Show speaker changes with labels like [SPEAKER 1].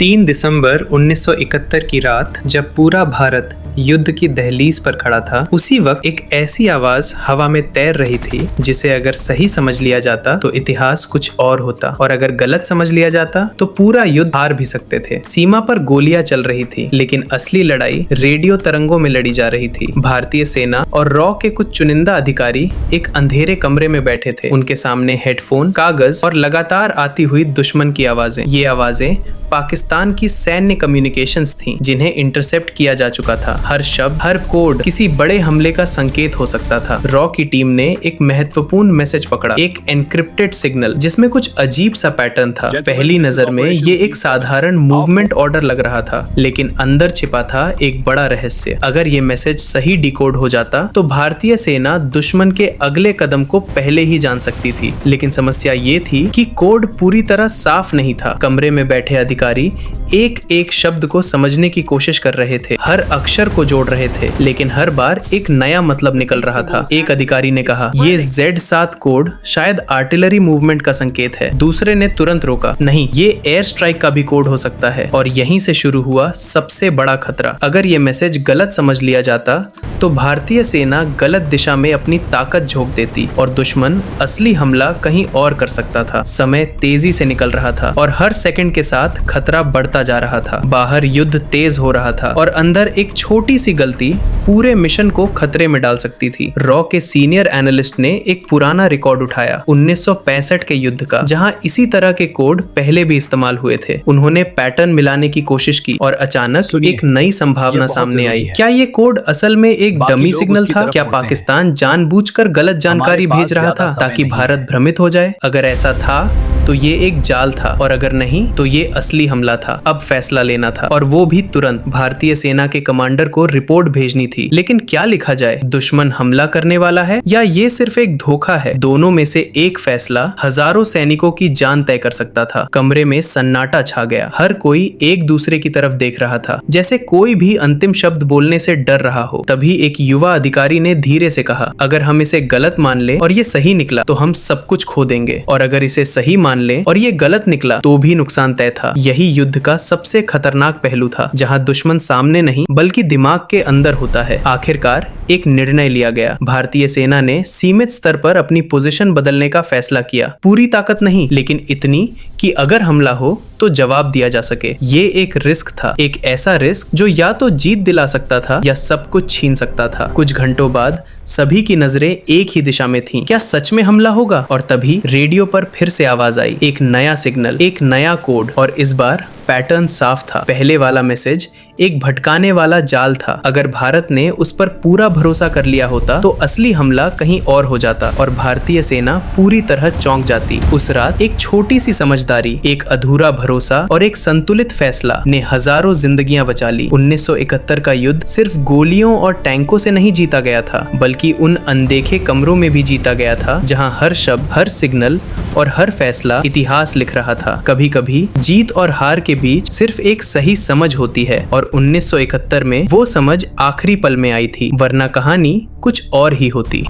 [SPEAKER 1] 3 दिसंबर 1971 की रात जब पूरा भारत युद्ध की दहलीज पर खड़ा था, उसी वक्त एक ऐसी आवाज हवा में तैर रही थी जिसे अगर सही समझ लिया जाता तो इतिहास कुछ और होता, और अगर गलत समझ लिया जाता तो पूरा युद्ध हार भी सकते थे। सीमा पर गोलियां चल रही थी, लेकिन असली लड़ाई रेडियो तरंगों में लड़ी जा रही थी। भारतीय सेना और रॉ के कुछ चुनिंदा अधिकारी एक अंधेरे कमरे में बैठे थे। उनके सामने हेडफोन, कागज और लगातार आती हुई दुश्मन की आवाजें। ये आवाजें पाकिस्तान की सैन्य कम्युनिकेशंस थीं, जिन्हें इंटरसेप्ट किया जा चुका था। हर शब्द, हर कोड किसी बड़े हमले का संकेत हो सकता था। रॉ की टीम ने एक महत्वपूर्ण मैसेज पकड़ा, एक एनक्रिप्टेड सिग्नल जिसमें कुछ अजीब सा पैटर्न था। पहली नजर में ये एक साधारण मूवमेंट ऑर्डर लग रहा था, लेकिन अंदर छिपा था एक बड़ा रहस्य। अगर ये मैसेज सही डिकोड हो जाता तो भारतीय सेना दुश्मन के अगले कदम को पहले ही जान सकती थी। लेकिन समस्या ये थी कि कोड पूरी तरह साफ नहीं था। कमरे में बैठे अधिकारी एक एक शब्द को समझने की कोशिश कर रहे थे, हर अक्षर को जोड़ रहे थे, लेकिन हर बार एक नया मतलब निकल रहा था। एक अधिकारी ने कहा, ये Z7 कोड शायद आर्टिलरी मूवमेंट का संकेत है। दूसरे ने तुरंत रोका, नहीं, ये एयर स्ट्राइक का भी कोड हो सकता है। और यहीं से शुरू हुआ सबसे बड़ा खतरा। अगर ये मैसेज गलत समझ लिया जाता तो भारतीय सेना गलत दिशा में अपनी ताकत झोंक देती और दुश्मन असली हमला कहीं और कर सकता था। समय तेजी से निकल रहा था और हर सेकंड के साथ खतरा बढ़ता जा रहा था। बाहर युद्ध तेज हो रहा था और अंदर एक छोटी सी गलती पूरे मिशन को खतरे में डाल सकती थी। रॉ के सीनियर एनालिस्ट ने एक पुराना रिकॉर्ड उठाया, 1965 के युद्ध का, जहां इसी तरह के कोड पहले भी इस्तेमाल हुए थे। उन्होंने पैटर्न मिलाने की कोशिश की और अचानक एक नई संभावना सामने आई। क्या ये कोड असल में एक डमी सिग्नल था? क्या पाकिस्तान जानबूझकर गलत जानकारी भेज रहा था ताकि भारत भ्रमित हो जाए? अगर ऐसा था तो ये एक जाल था, और अगर नहीं तो ये असली हमला था। अब फैसला लेना था, और वो भी तुरंत। भारतीय सेना के कमांडर को रिपोर्ट भेजनी थी, लेकिन क्या लिखा जाए? दुश्मन हमला करने वाला है या ये सिर्फ एक धोखा है? दोनों में से एक फैसला हजारों सैनिकों की जान तय कर सकता था। कमरे में सन्नाटा छा गया। हर कोई एक दूसरे की तरफ देख रहा था, जैसे कोई भी अंतिम शब्द बोलने से डर रहा हो। तभी एक युवा अधिकारी ने धीरे से कहा, अगर हम इसे गलत मान ले और ये सही निकला तो हम सब कुछ खो देंगे, और अगर इसे सही मान ले और ये गलत निकला तो भी नुकसान तय था। यही युद्ध का सबसे खतरनाक पहलू था, जहां दुश्मन सामने नहीं बल्कि दिमाग के अंदर होता है। आखिरकार एक निर्णय लिया गया। भारतीय सेना ने सीमित स्तर पर अपनी पोजीशन बदलने का फैसला किया। पूरी ताकत नहीं, लेकिन इतनी कि अगर हमला हो तो जवाब दिया जा सके। ये एक रिस्क था, एक ऐसा रिस्क जो या तो जीत दिला सकता था या सब कुछ छीन सकता था। कुछ घंटों बाद सभी की नजरें एक ही दिशा में थीं। क्या सच में हमला होगा? और तभी रेडियो पर फिर से आवाज आई, एक नया सिग्नल, एक नया कोड, और इस बार पैटर्न साफ था। पहले वाला मैसेज एक भटकाने वाला जाल था। अगर भारत ने उस पर पूरा भरोसा कर लिया होता तो असली हमला कहीं और हो जाता और भारतीय सेना पूरी तरह चौंक जाती। उस रात एक छोटी सी समझदारी, एक अधूरा भरोसा और एक संतुलित फैसला ने हजारों जिंदगियां बचा ली। 1971 का युद्ध सिर्फ गोलियों और टैंकों से नहीं जीता गया था, बल्कि उन अनदेखे कमरों में भी जीता गया था, जहां हर शब्द, हर सिग्नल और हर फैसला इतिहास लिख रहा था। कभी कभी जीत और हार के बीच सिर्फ एक सही समझ होती है, और 1971 में वो समझ आखिरी पल में आई थी, वरना कहानी कुछ और ही होती।